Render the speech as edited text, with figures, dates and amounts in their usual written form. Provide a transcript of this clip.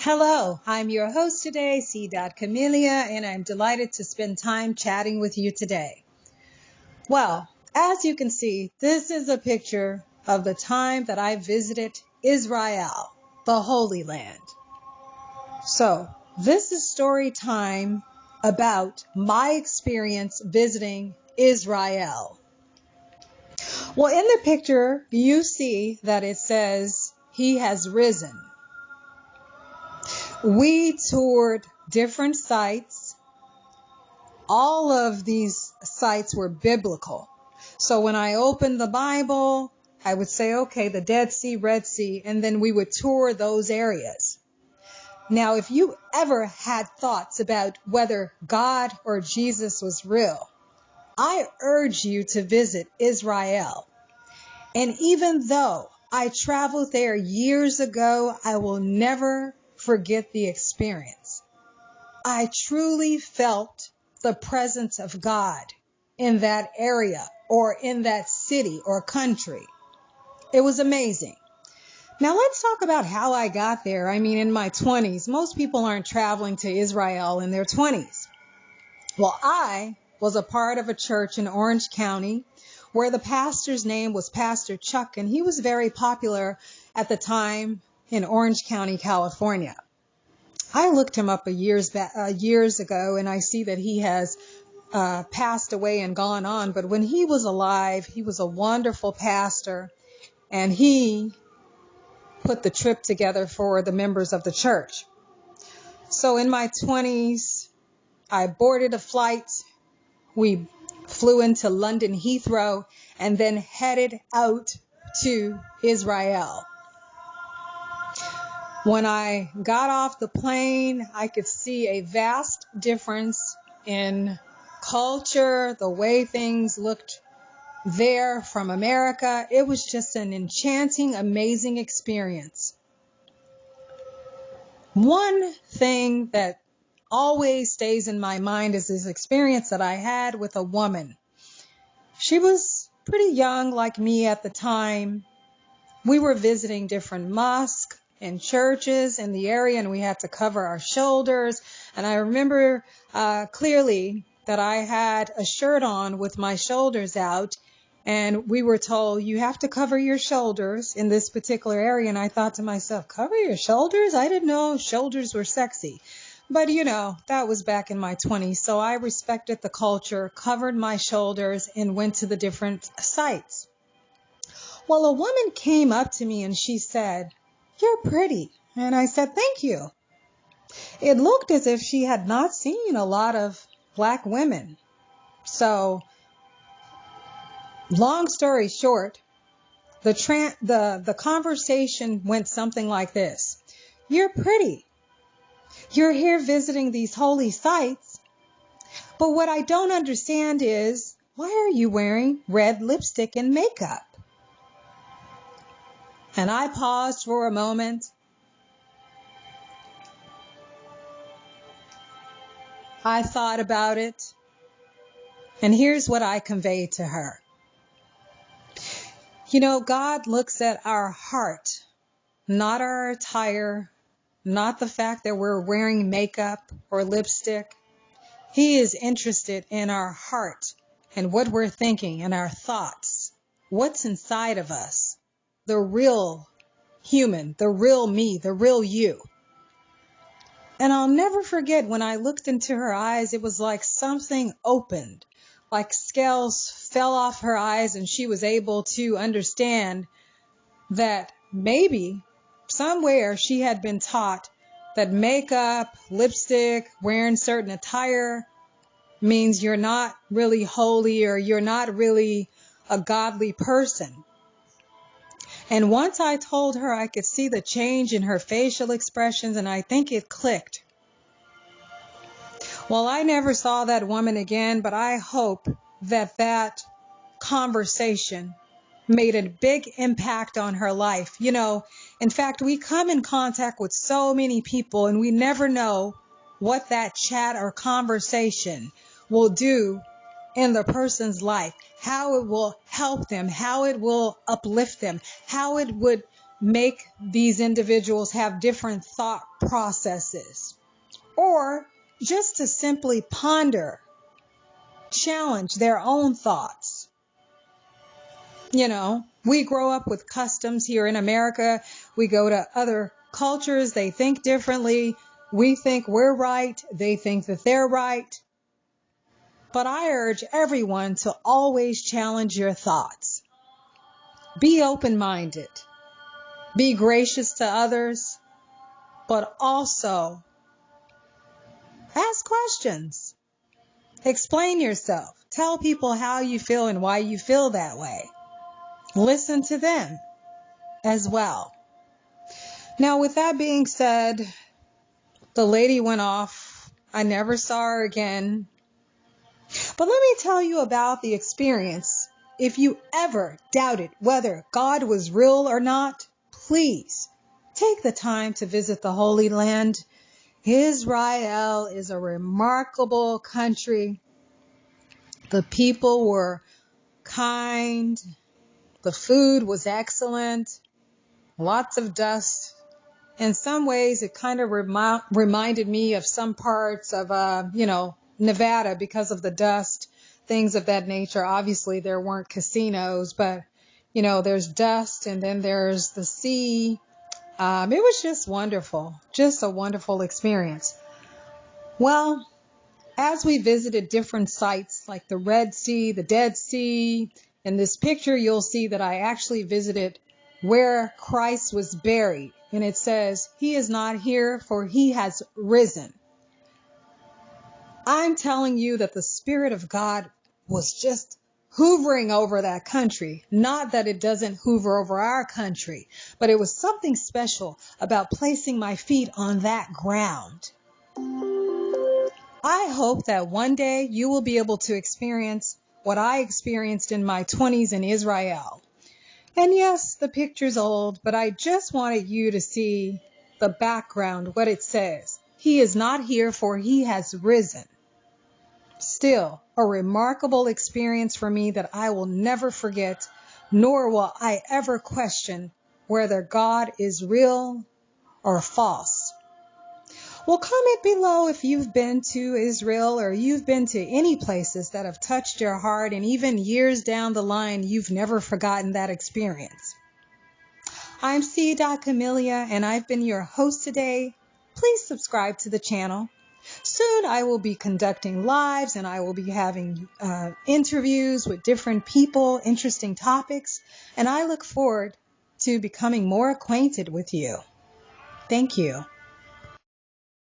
Hello, I'm your host today, C.Camillia, and I'm delighted to spend time chatting with you today. Well, as you can see, this is a picture of the time that I visited Israel, the Holy Land. So, this is story time about my experience visiting Israel. Well, in the picture, you see that it says, "He has risen." We toured different sites. All of these sites were biblical. So when I opened the Bible, I would say, okay, the Dead Sea, Red Sea, and then we would tour those areas. Now, if you ever had thoughts about whether God or Jesus was real, I urge you to visit Israel. And even though I traveled there years ago, I will never forget the experience. I truly felt the presence of God in that area or in that city or country. It was amazing. Now let's talk about how I got there. I mean, in my 20s, most people aren't traveling to Israel in their 20s. Well, I was a part of a church in Orange County where the pastor's name was Pastor Chuck, and he was very popular at the time in Orange County, California. I looked him up years ago, and I see that he has passed away and gone on. But when he was alive, he was a wonderful pastor, and he put the trip together for the members of the church. So in my 20s, I boarded a flight. We flew into London Heathrow and then headed out to Israel. When I got off the plane, I could see a vast difference in culture, the way things looked there from America. It was just an enchanting, amazing experience. One thing that always stays in my mind is this experience that I had with a woman. She was pretty young like me at the time. We were visiting different mosques and churches in the area, and we had to cover our shoulders. And I remember clearly that I had a shirt on with my shoulders out, and we were told, you have to cover your shoulders in this particular area. And I thought to myself, cover your shoulders? I didn't know shoulders were sexy. But, that was back in my 20s. So I respected the culture, covered my shoulders, and went to the different sites. Well, a woman came up to me and she said, "You're pretty." And I said, "Thank you." It looked as if she had not seen a lot of black women. So, long story short, the conversation went something like this. "You're pretty. You're here visiting these holy sites. But what I don't understand is, why are you wearing red lipstick and makeup?" And I paused for a moment. I thought about it. And here's what I conveyed to her. God looks at our heart, not our attire, not the fact that we're wearing makeup or lipstick. He is interested in our heart and what we're thinking and our thoughts, what's inside of us, the real human, the real me, the real you. And I'll never forget when I looked into her eyes, it was like something opened, like scales fell off her eyes, and she was able to understand that maybe somewhere she had been taught that makeup, lipstick, wearing certain attire means you're not really holy or you're not really a godly person. And once I told her, I could see the change in her facial expressions, and I think it clicked. Well, I never saw that woman again, but I hope that conversation made a big impact on her life. In fact, we come in contact with so many people, and we never know what that chat or conversation will do in the person's life, how it will help them, how it will uplift them, how it would make these individuals have different thought processes, or just to simply ponder, challenge their own thoughts. You know, we grow up with customs here in America. We go to other cultures. They think differently. We think we're right. They think that they're right. But I urge everyone to always challenge your thoughts. Be open-minded. Be gracious to others, but also ask questions. Explain yourself. Tell people how you feel and why you feel that way. Listen to them as well. Now, with that being said, the lady went off. I never saw her again. But let me tell you about the experience. If you ever doubted whether God was real or not, please take the time to visit the Holy Land. Israel is a remarkable country. The people were kind. The food was excellent. Lots of dust. In some ways, it kind of reminded me of some parts of, Nevada because of the dust, things of that nature. Obviously, there weren't casinos, but, there's dust and then there's the sea. It was just wonderful, just a wonderful experience. Well, as we visited different sites like the Red Sea, the Dead Sea, in this picture, you'll see that I actually visited where Christ was buried. And it says, "He is not here, for he has risen." I'm telling you that the Spirit of God was just hoovering over that country. Not that it doesn't hoover over our country, but it was something special about placing my feet on that ground. I hope that one day you will be able to experience what I experienced in my 20s in Israel. And yes, the picture's old, but I just wanted you to see the background, what it says. He is not here, for he has risen. Still, a remarkable experience for me that I will never forget, nor will I ever question whether God is real or false. Well, comment below if you've been to Israel or you've been to any places that have touched your heart, and even years down the line, you've never forgotten that experience. I'm C.Camillia, and I've been your host today. Please subscribe to the channel. Soon I will be conducting lives, and I will be having interviews with different people, interesting topics, and I look forward to becoming more acquainted with you. Thank you.